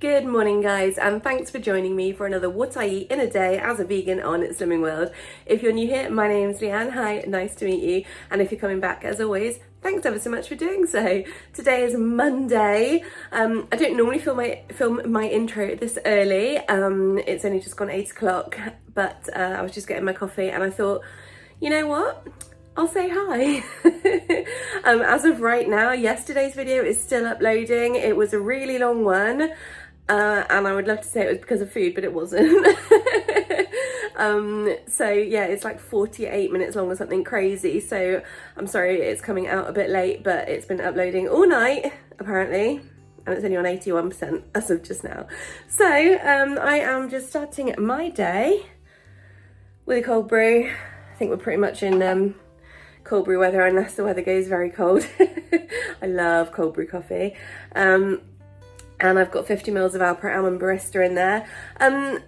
Good morning guys, and thanks for joining me for another What I Eat in a Day as a vegan on Slimming World. If you're new here, my name's Leanne. Hi, nice to meet you. And if you're coming back, as always, thanks ever so much for doing so. Today is Monday. I don't normally film my intro this early. It's only just gone 8 o'clock, but I was just getting my coffee and I thought, you know what? I'll say hi. As of right now, yesterday's video is still uploading. It was a really long one. And I would love to say it was because of food, but it wasn't. So yeah, it's like 48 minutes long or something crazy. So I'm sorry it's coming out a bit late, but it's been uploading all night, apparently. And it's only on 81% as of just now. So I am just starting my day with a cold brew. I think we're pretty much in cold brew weather, unless the weather goes very cold. I love cold brew coffee. And I've got 50 mils of Alpro Almond Barista in there. I've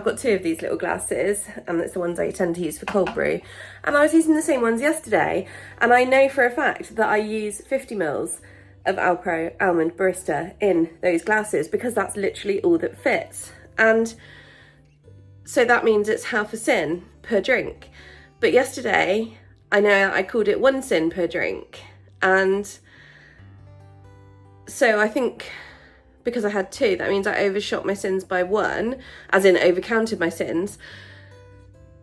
got two of these little glasses, and it's the ones I tend to use for cold brew. And I was using the same ones yesterday, and I know for a fact that I use 50 mils of Alpro Almond Barista in those glasses because that's literally all that fits. And so that means it's half a syn per drink. But yesterday, I know I called it 1 syn per drink, and so I think because I had two, that means I overshot my syns by 1, as in overcounted my syns.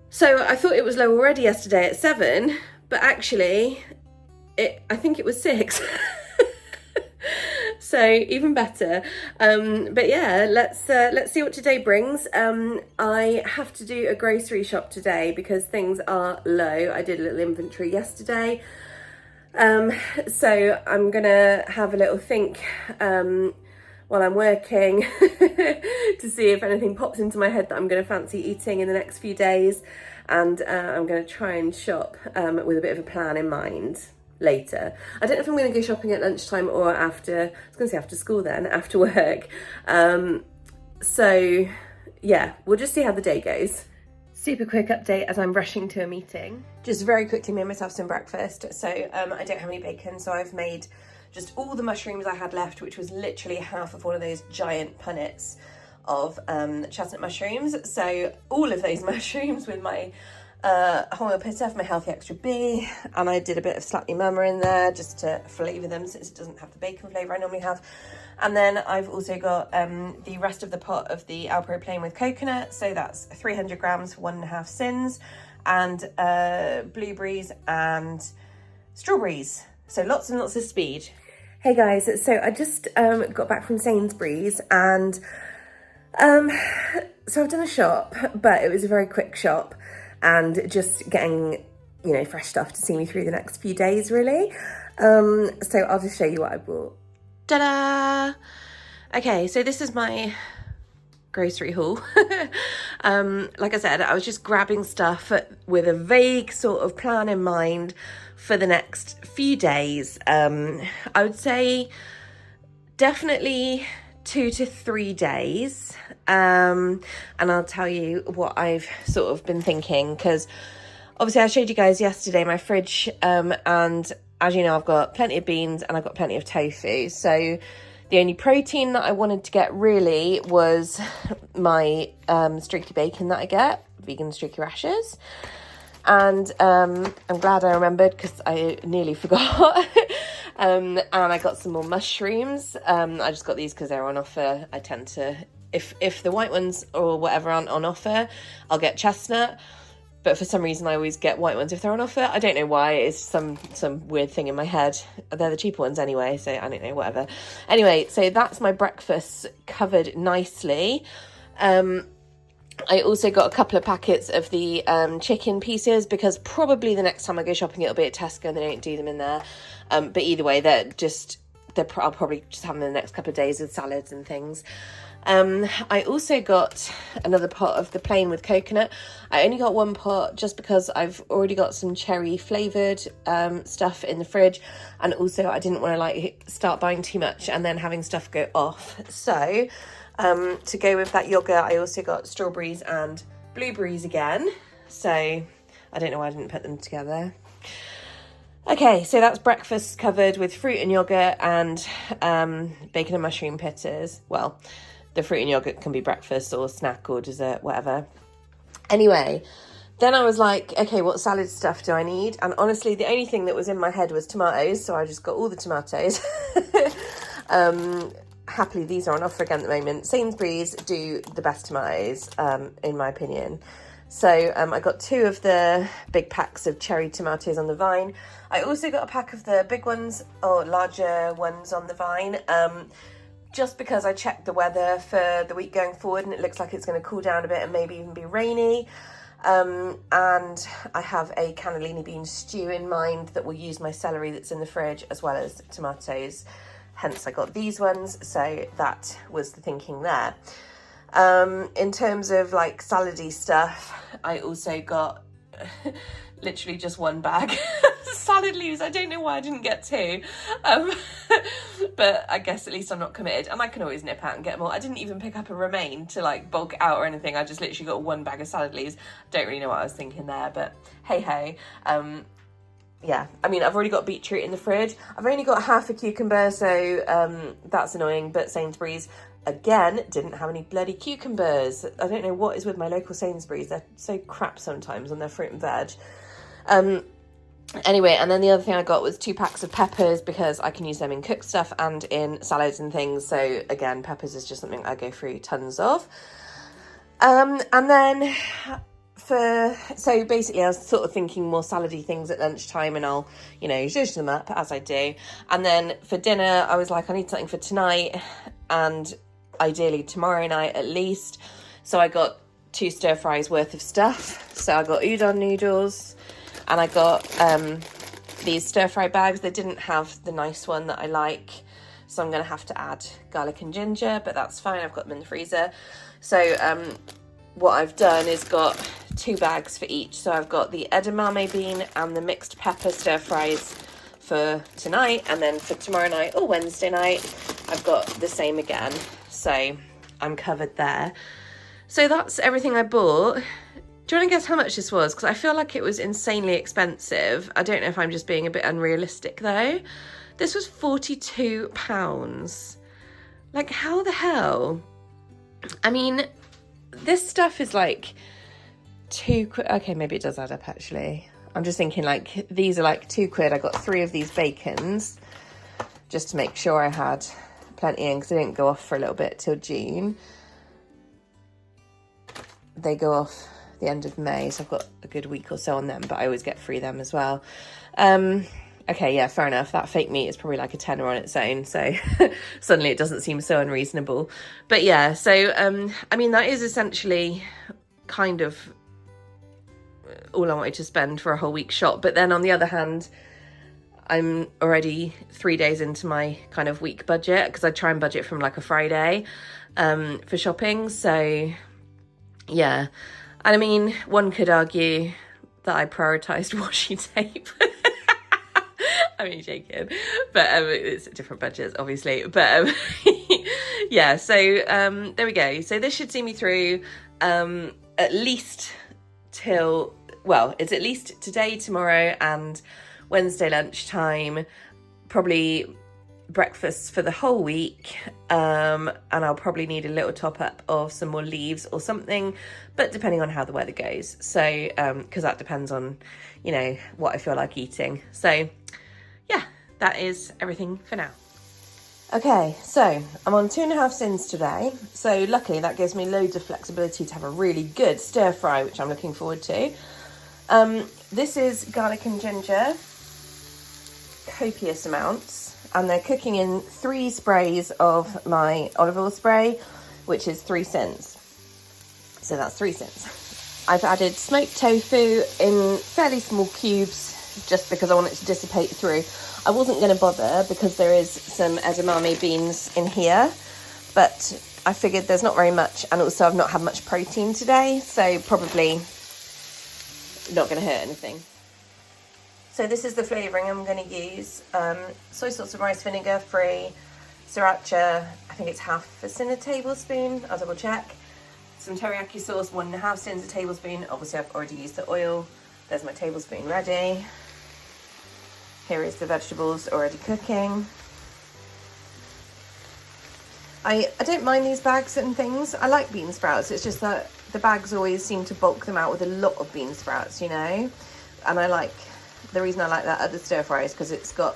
So I thought it was low already yesterday at 7, but actually, I think it was 6. So even better. But yeah, let's see what today brings. I have to do a grocery shop today because things are low. I did a little inventory yesterday. So I'm gonna have a little think while I'm working to see if anything pops into my head that I'm gonna fancy eating in the next few days, and I'm gonna try and shop with a bit of a plan in mind later. I don't know if I'm gonna go shopping at lunchtime or after, I was gonna say after school then, after work. So yeah, we'll just see how the day goes. Super quick update as I'm rushing to a meeting. Just very quickly made myself some breakfast. So I don't have any bacon, so I've made just all the mushrooms I had left, which was literally half of one of those giant punnets of chestnut mushrooms. So all of those mushrooms with my wholemeal pitta for my healthy extra B, and I did a bit of slightly mama in there just to flavour them since it doesn't have the bacon flavour I normally have. And then I've also got the rest of the pot of the Alpro plain with coconut, so that's 300 grams for 1.5 syns, and blueberries and strawberries, so lots and lots of speed. Hey guys, so I just got back from Sainsbury's, and so I've done a shop, but it was a very quick shop and just getting, you know, fresh stuff to see me through the next few days really. So I'll just show you what I bought. Ta-da! Okay, so this is my grocery haul. Like I said, I was just grabbing stuff with a vague sort of plan in mind for the next few days. I would say definitely 2 to 3 days. And I'll tell you what I've sort of been thinking, because obviously I showed you guys yesterday my fridge, and as you know, I've got plenty of beans and I've got plenty of tofu. So the only protein that I wanted to get really was my streaky bacon that I get, vegan streaky rashers. And I'm glad I remembered because I nearly forgot. And I got some more mushrooms. I just got these because they're on offer. I tend to, if the white ones or whatever aren't on offer, I'll get chestnut. But for some reason, I always get white ones if they're on offer. I don't know why. It's some weird thing in my head. They're the cheaper ones anyway, so I don't know, whatever. Anyway, so that's my breakfast covered nicely. I also got a couple of packets of the chicken pieces, because probably the next time I go shopping, it'll be at Tesco and they don't do them in there. But either way, I'll probably just have them in the next couple of days with salads and things. I also got another pot of the plain with coconut. I only got one pot just because I've already got some cherry flavoured stuff in the fridge, and also I didn't want to like start buying too much and then having stuff go off. So to go with that yogurt, I also got strawberries and blueberries again. So I don't know why I didn't put them together. Okay, so that's breakfast covered with fruit and yogurt and bacon and mushroom pittas. Well, the fruit and yogurt can be breakfast or snack or dessert, whatever. Anyway, then I was like, okay, what salad stuff do I need? And honestly, the only thing that was in my head was tomatoes, so I just got all the tomatoes. Happily, these are on offer again at the moment. Sainsbury's do the best tomatoes, in my opinion. So I got 2 of the big packs of cherry tomatoes on the vine. I also got a pack of the big ones, or larger ones on the vine, just because I checked the weather for the week going forward and it looks like it's going to cool down a bit and maybe even be rainy. And I have a cannellini bean stew in mind that will use my celery that's in the fridge as well as tomatoes. Hence I got these ones, so that was the thinking there. In terms of like salady stuff, I also got literally just 1 bag salad leaves. I don't know why I didn't get 2, but I guess at least I'm not committed, and I can always nip out and get more. I didn't even pick up a romaine to like bulk out or anything. I just literally got 1 bag of salad leaves. Don't really know what I was thinking there, but hey. Yeah, I mean, I've already got beetroot in the fridge. I've only got half a cucumber, so that's annoying, but Sainsbury's, again, didn't have any bloody cucumbers. I don't know what is with my local Sainsbury's. They're so crap sometimes on their fruit and veg. Anyway, and then the other thing I got was 2 packs of peppers because I can use them in cooked stuff and in salads and things. So again, peppers is just something I go through tons of. And then... So basically I was sort of thinking more salady things at lunchtime, and I'll, zhuzh them up as I do. And then for dinner, I was like, I need something for tonight and ideally tomorrow night at least. So I got 2 stir fries worth of stuff. So I got udon noodles and I got these stir fry bags. They didn't have the nice one that I like, so I'm going to have to add garlic and ginger, but that's fine. I've got them in the freezer. So what I've done is got 2 bags for each. So I've got the edamame bean and the mixed pepper stir fries for tonight, and then for tomorrow night or Wednesday night I've got the same again. So I'm covered there. So that's everything I bought. Do you want to guess how much this was? Because I feel like it was insanely expensive. I don't know if I'm just being a bit unrealistic though. This was £42. Like, how the hell? I mean, this stuff is like £2. Okay, maybe it does add up actually. I'm just thinking like these are like £2. I got 3 of these bacons just to make sure I had plenty in, because they didn't go off for a little bit till June. They go off the end of May, so I've got a good week or so on them, but I always get 3 of them as well. Okay, yeah, fair enough. That fake meat is probably like a tenner on its own, so suddenly it doesn't seem so unreasonable. But yeah, so, I mean, that is essentially kind of all I wanted to spend for a whole week shop. But then on the other hand, I'm already 3 days into my kind of week budget, because I try and budget from like a Friday for shopping. So yeah, and I mean, one could argue that I prioritised washi tape. I'm only joking, but it's different budgets, obviously. But yeah, so there we go. So this should see me through at least till, well, it's at least today, tomorrow, and Wednesday lunchtime. Probably breakfast for the whole week, and I'll probably need a little top up of some more leaves or something, but depending on how the weather goes. So because that depends on, what I feel like eating. So yeah, that is everything for now. Okay, so I'm on 2.5 syns today. So luckily that gives me loads of flexibility to have a really good stir fry, which I'm looking forward to. This is garlic and ginger, copious amounts, and they're cooking in 3 sprays of my olive oil spray, which is 3 syns. So that's 3 syns. I've added smoked tofu in fairly small cubes, just because I want it to dissipate through. I wasn't going to bother because there is some edamame beans in here, but I figured there's not very much, and also I've not had much protein today, so probably not going to hurt anything. So this is the flavouring I'm going to use. Soy sauce and rice vinegar free, sriracha, I think it's half a syn a tablespoon, I'll double check. Some teriyaki sauce, 1.5 syns a tablespoon. Obviously I've already used the oil. There's my tablespoon ready. Here is the vegetables already cooking. I don't mind these bags and things. I like bean sprouts. It's just that the bags always seem to bulk them out with a lot of bean sprouts, you know. And the reason I like that other stir fry is because it's got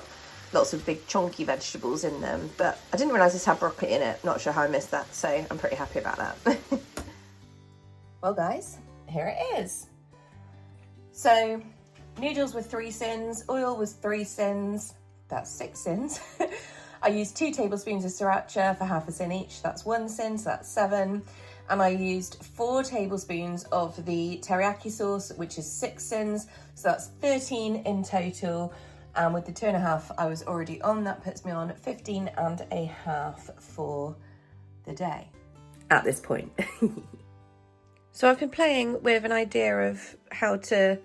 lots of big chunky vegetables in them. But I didn't realise this had broccoli in it. Not sure how I missed that, so I'm pretty happy about that. Well guys, here it is. So noodles were 3 syns, oil was 3 syns, that's 6 syns. I used 2 tablespoons of sriracha for half a syn each, that's 1 syn, so that's 7. And I used 4 tablespoons of the teriyaki sauce, which is 6 syns, so that's 13 in total. And with the 2.5 I was already on, that puts me on 15.5 for the day at this point. So I've been playing with an idea of how to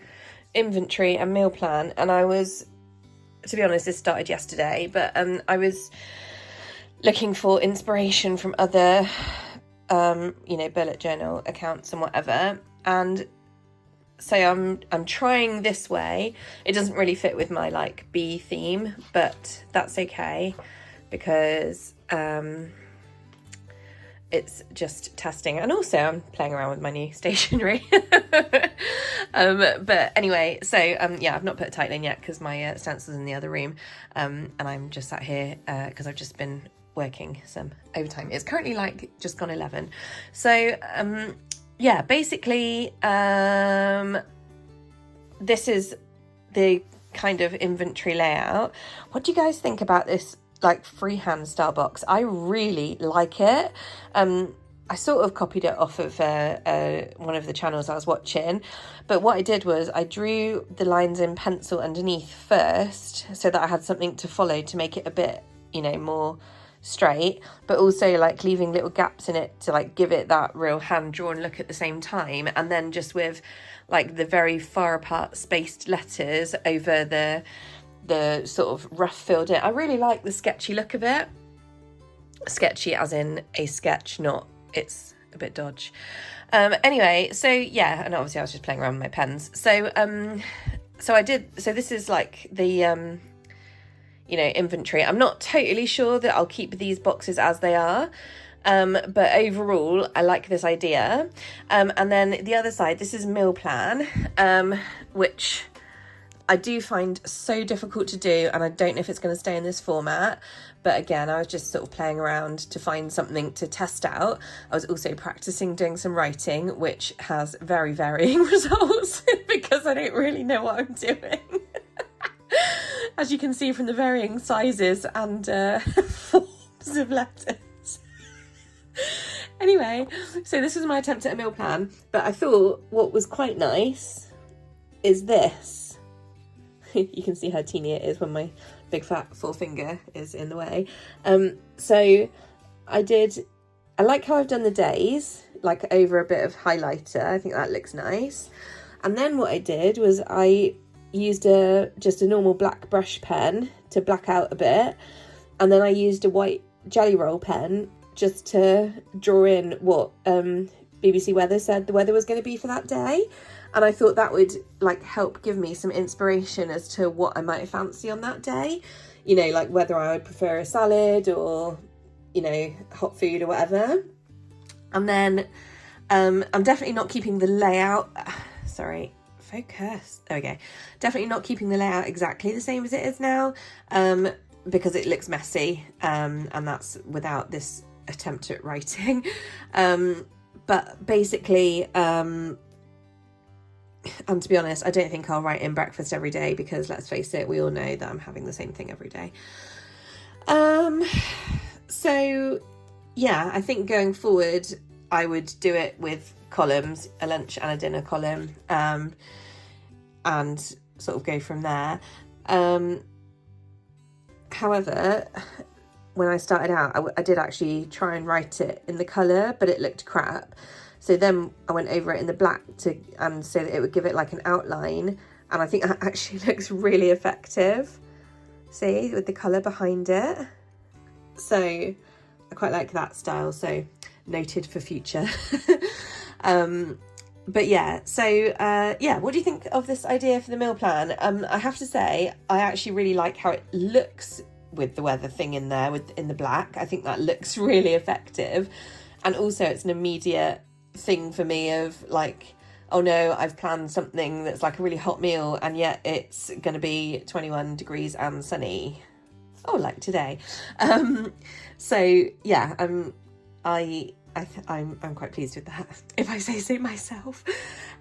inventory and meal plan, and I was, to be honest, this started yesterday, but I was looking for inspiration from other, you know, bullet journal accounts and whatever, and so I'm trying this way. It doesn't really fit with my like bee theme, but that's okay because it's just testing, and also I'm playing around with my new stationery. But anyway, so yeah, I've not put a title in yet because my stencil's in the other room, and I'm just sat here because I've just been working some overtime. It's currently like just gone 11, so yeah, basically this is the kind of inventory layout. What do you guys think about this like freehand style box? I really like it. I sort of copied it off of one of the channels I was watching, but what I did was I drew the lines in pencil underneath first so that I had something to follow to make it a bit, you know, more straight, but also like leaving little gaps in it to like give it that real hand drawn look at the same time, and then just with like the very far apart spaced letters over the sort of rough filled in. I really like the sketchy look of it. Sketchy as in a sketch, not it's a bit dodge. Anyway, so yeah, and obviously I was just playing around with my pens. So so this is like the you know, inventory. I'm not totally sure that I'll keep these boxes as they are. But overall, I like this idea. And then the other side, this is meal plan, which I do find so difficult to do, and I don't know if it's going to stay in this format. But again, I was just sort of playing around to find something to test out. I was also practicing doing some writing, which has very varying results because I don't really know what I'm doing. As you can see from the varying sizes and forms of letters. Anyway, so this was my attempt at a meal plan, but I thought what was quite nice is this. You can see how teeny it is when my big fat forefinger is in the way. So I like how I've done the days, like over a bit of highlighter. I think that looks nice. And then what I did was I used just a normal black brush pen to black out a bit, and then I used a white jelly roll pen just to draw in what BBC Weather said the weather was going to be for that day. And I thought that would like help give me some inspiration as to what I might fancy on that day, you know, like whether I would prefer a salad or, you know, hot food or whatever. And then I'm definitely not keeping the layout, sorry, focus, there we go, definitely not keeping the layout exactly the same as it is now, because it looks messy, and that's without this attempt at writing. But basically, and to be honest, I don't think I'll write in breakfast every day because let's face it, we all know that I'm having the same thing every day. So yeah, I think going forward, I would do it with columns, a lunch and a dinner column, and sort of go from there. However, when I started out, I did actually try and write it in the colour, but it looked crap. So then I went over it in the black and so that it would give it like an outline. And I think that actually looks really effective. See, with the colour behind it. So I quite like that style. So noted for future. But yeah, so yeah, what do you think of this idea for the meal plan? I have to say, I actually really like how it looks with the weather thing in there, in the black. I think that looks really effective. And also it's an immediate thing for me of like, oh no, I've planned something that's like a really hot meal and yet it's going to be 21 degrees and sunny. Oh, like today. So yeah, I'm quite pleased with that, if I say so myself.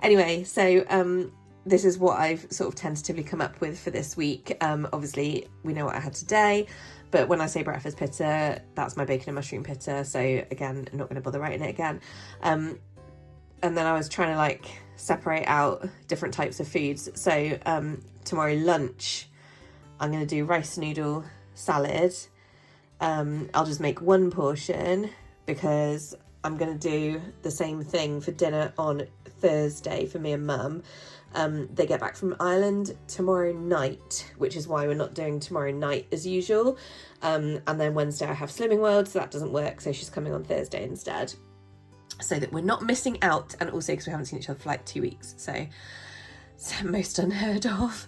Anyway, so this is what I've sort of tentatively come up with for this week. Obviously, we know what I had today, but when I say breakfast pitta, that's my bacon and mushroom pitta. So again, I'm not going to bother writing it again. And then I was trying to like separate out different types of foods. So tomorrow lunch, I'm going to do rice noodle salad. I'll just make one portion because I'm going to do the same thing for dinner on Thursday for me and Mum. They get back from Ireland tomorrow night, which is why we're not doing tomorrow night as usual. And then Wednesday I have Slimming World, so that doesn't work. So she's coming on Thursday instead, so that we're not missing out. And also because we haven't seen each other for like 2 weeks. So it's most unheard of.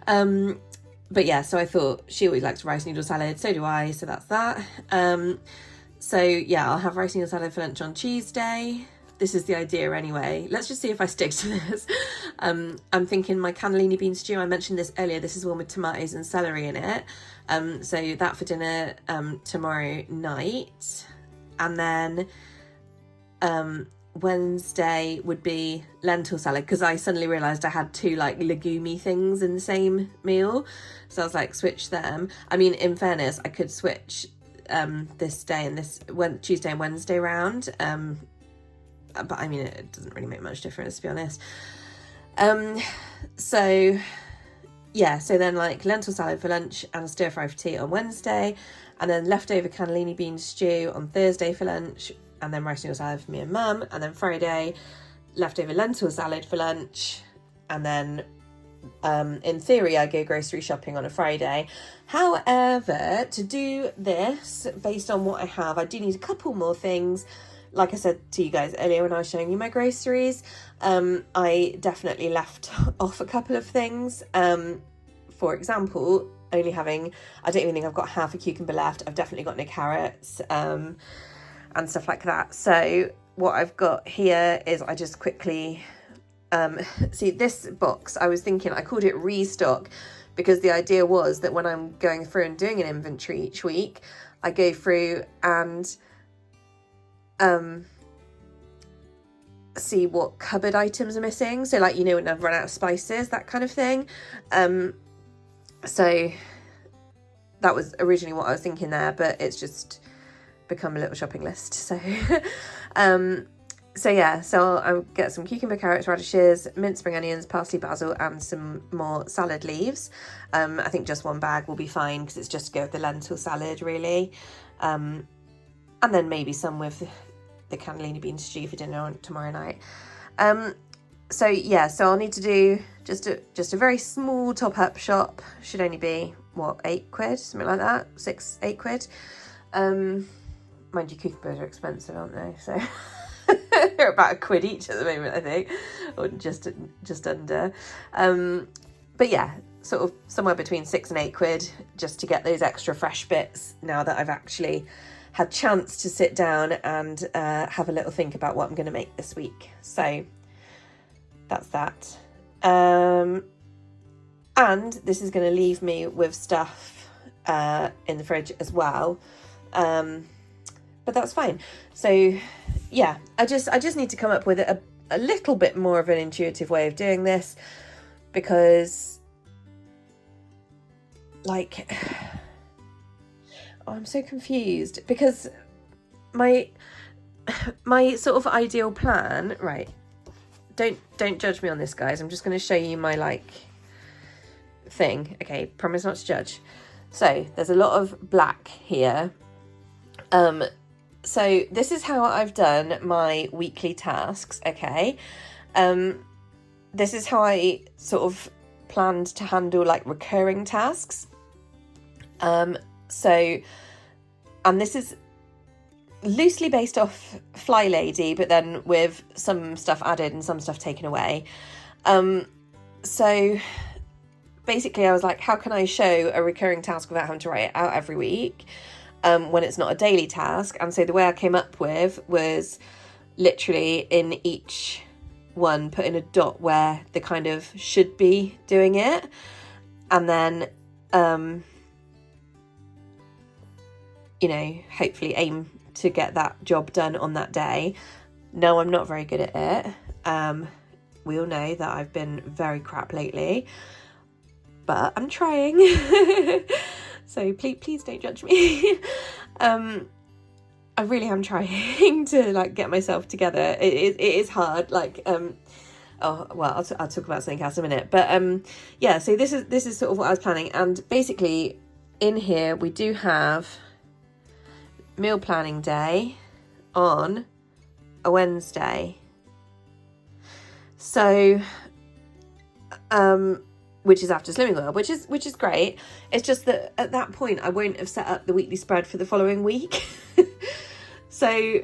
But yeah, so I thought she always likes rice noodle salad. So do I. So that's that. So yeah, I'll have rice noodle salad for lunch on Tuesday. This is the idea anyway. Let's just see if I stick to this. I'm thinking my cannellini bean stew, I mentioned this earlier, this is one with tomatoes and celery in it. So that for dinner tomorrow night. And then Wednesday would be lentil salad, because I suddenly realised I had 2 like legume things in the same meal. So I was like, switch them. I mean, in fairness, I could switch this day and Tuesday and Wednesday round. But I mean, it doesn't really make much difference, to be honest. So yeah, so then like lentil salad for lunch and stir fry for tea on Wednesday, and then leftover cannellini bean stew on Thursday for lunch, and then rice noodle salad for me and Mum, and then Friday leftover lentil salad for lunch, and then in theory I go grocery shopping on a Friday. However, to do this based on what I have, I do need a couple more things. Like I said to you guys earlier when I was showing you my groceries, I definitely left off a couple of things. For example, I don't even think I've got half a cucumber left. I've definitely got no carrots and stuff like that. So what I've got here is I just quickly, see this box, I was thinking, I called it restock because the idea was that when I'm going through and doing an inventory each week, I go through and see what cupboard items are missing. So like, you know, when I've run out of spices, that kind of thing. So that was originally what I was thinking there, but it's just become a little shopping list. So so yeah, so I'll get some cucumber, carrots, radishes, minced spring onions, parsley, basil, and some more salad leaves. I think just 1 bag will be fine because it's just to go with the lentil salad really. And then maybe some with the cannellini bean stew for dinner on tomorrow night. So yeah, so I'll need to do just a very small top up shop. Should only be what, 8 quid, something like that, 6-8 quid. Mind you, cucumbers are expensive, aren't they? So they're about £1 each at the moment, I think, or just under. But yeah, sort of somewhere between 6 and 8 quid just to get those extra fresh bits now that I've actually had chance to sit down and have a little think about what I'm going to make this week. So that's that. And this is going to leave me with stuff in the fridge as well. But that's fine. So yeah, I just need to come up with a little bit more of an intuitive way of doing this, because like, oh, I'm so confused, because my sort of ideal plan, right, don't judge me on this, guys. I'm just going to show you my like thing. Okay, promise not to judge. So there's a lot of black here. So this is how I've done my weekly tasks. Okay. This is how I sort of planned to handle like recurring tasks. So, and this is loosely based off Fly Lady, but then with some stuff added and some stuff taken away. So basically I was like, how can I show a recurring task without having to write it out every week, when it's not a daily task? And so the way I came up with was literally in each one put in a dot where they kind of should be doing it, and then you know, hopefully aim to get that job done on that day. No, I'm not very good at it. We all know that I've been very crap lately, but I'm trying. So please don't judge me. I really am trying to like get myself together. It is hard. Like, oh well, I'll talk about something else in a minute. But yeah. So this is sort of what I was planning, and basically in here we do have meal planning day on a Wednesday. So, which is after Slimming World, which is great. It's just that at that point I won't have set up the weekly spread for the following week. So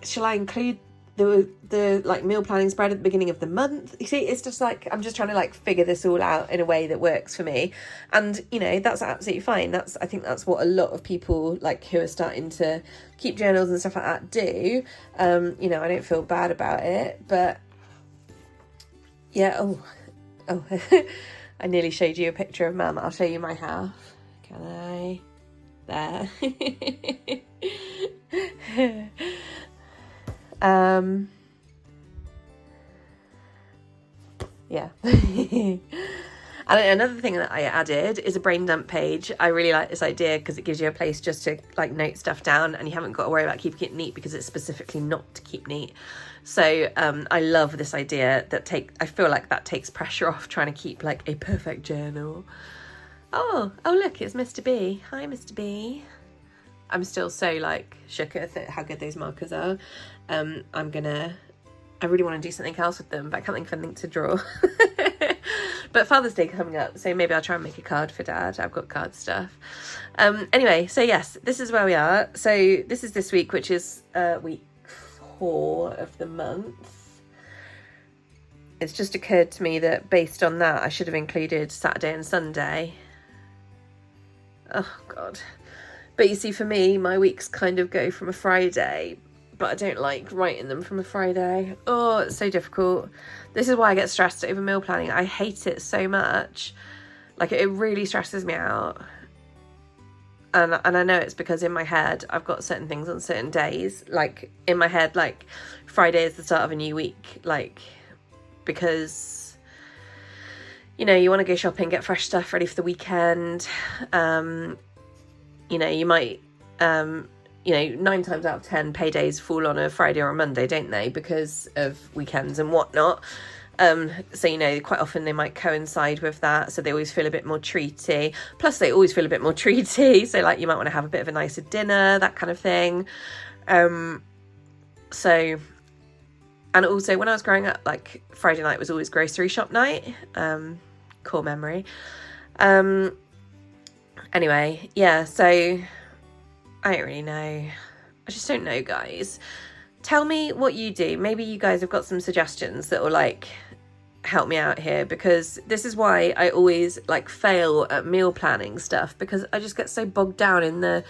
shall I include the like meal planning spread at the beginning of the month? You see, it's just like I'm just trying to like figure this all out in a way that works for me, and you know, that's absolutely fine. I think that's what a lot of people like who are starting to keep journals and stuff like that do. You know, I don't feel bad about it, but yeah. Oh I nearly showed you a picture of Mum. I'll show you my half. Can I? There. Yeah. And another thing that I added is a brain dump page. I really like this idea because it gives you a place just to like note stuff down, and you haven't got to worry about keeping it neat because it's specifically not to keep neat. So I love this idea that I feel like that takes pressure off trying to keep like a perfect journal. Oh look, it's Mr. B. Hi, Mr. B. I'm still so like shook at how good those markers are. I really want to do something else with them, but I can't think of anything to draw. But Father's Day coming up, so maybe I'll try and make a card for Dad. I've got card stuff. Anyway, so yes, this is where we are. So this is this week, which is week 4 of the month. It's just occurred to me that based on that, I should have included Saturday and Sunday. Oh, God. But you see, for me, my weeks kind of go from a Friday, but I don't like writing them from a Friday. Oh, it's so difficult. This is why I get stressed over meal planning. I hate it so much. Like, it really stresses me out. And I know it's because in my head, I've got certain things on certain days. Like, in my head, like, Friday is the start of a new week. Like, because, you know, you want to go shopping, get fresh stuff ready for the weekend. You know, you might, you know, 9 times out of 10 paydays fall on a Friday or a Monday, don't they? Because of weekends and whatnot. So, you know, quite often they might coincide with that. So they always feel a bit more treaty. Plus they always feel a bit more treaty. So like you might want to have a bit of a nicer dinner, that kind of thing. So, and also when I was growing up, like Friday night was always grocery shop night. Core memory. Anyway, yeah, so I don't really know. I just don't know, guys. Tell me what you do. Maybe you guys have got some suggestions that will like help me out here, because this is why I always like fail at meal planning stuff, because I just get so bogged down in the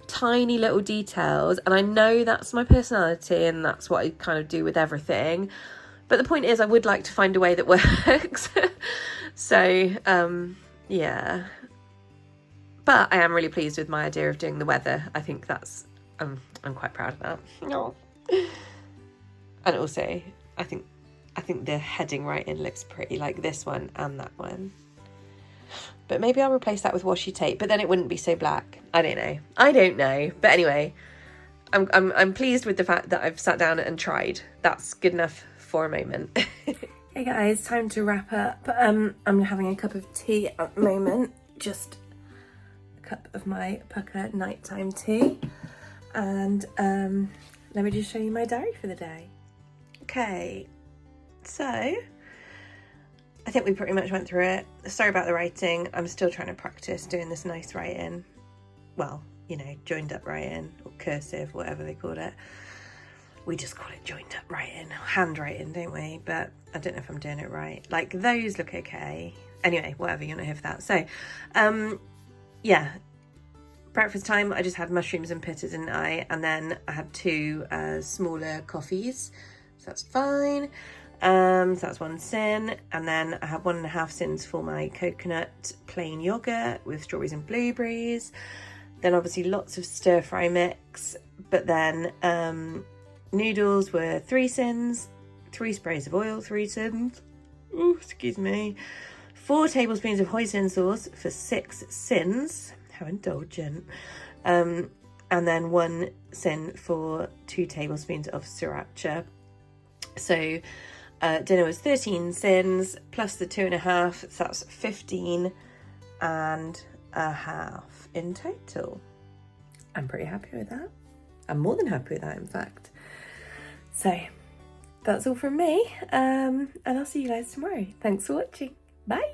tiny little details, and I know that's my personality and that's what I kind of do with everything. But the point is I would like to find a way that works. So, yeah. But I am really pleased with my idea of doing the weather. I think that's, I'm quite proud of that. No. And also, I think the heading right in looks pretty, like this one and that one. But maybe I'll replace that with washi tape, but then it wouldn't be so black. I don't know. But anyway, I'm pleased with the fact that I've sat down and tried. That's good enough for a moment. Hey guys, time to wrap up. I'm having a cup of tea at the moment. Just cup of my Pucker nighttime tea, and let me just show you my diary for the day. Okay, so I think we pretty much went through it. Sorry about the writing. I'm still trying to practice doing this nice writing. Well, you know, joined up writing or cursive, whatever they called it. We just call it joined up writing, handwriting, don't we? But I don't know if I'm doing it right. Like, those look okay. Anyway, whatever, you're not here for that. So, yeah, breakfast time, I just had mushrooms and pitta, didn't I? And then I had 2 smaller coffees, so that's fine. So that's 1 syn, and then I had 1.5 syns for my coconut plain yogurt with strawberries and blueberries. Then obviously lots of stir fry mix, but then noodles were 3 syns, 3 sprays of oil, 3 syns. Ooh, excuse me. 4 tablespoons of hoisin sauce for 6 syns. How indulgent. And then 1 syn for 2 tablespoons of sriracha. So dinner was 13 syns plus the 2.5, so that's 15 and a half in total. I'm pretty happy with that. I'm more than happy with that, in fact. So that's all from me, and I'll see you guys tomorrow. Thanks for watching. Bye.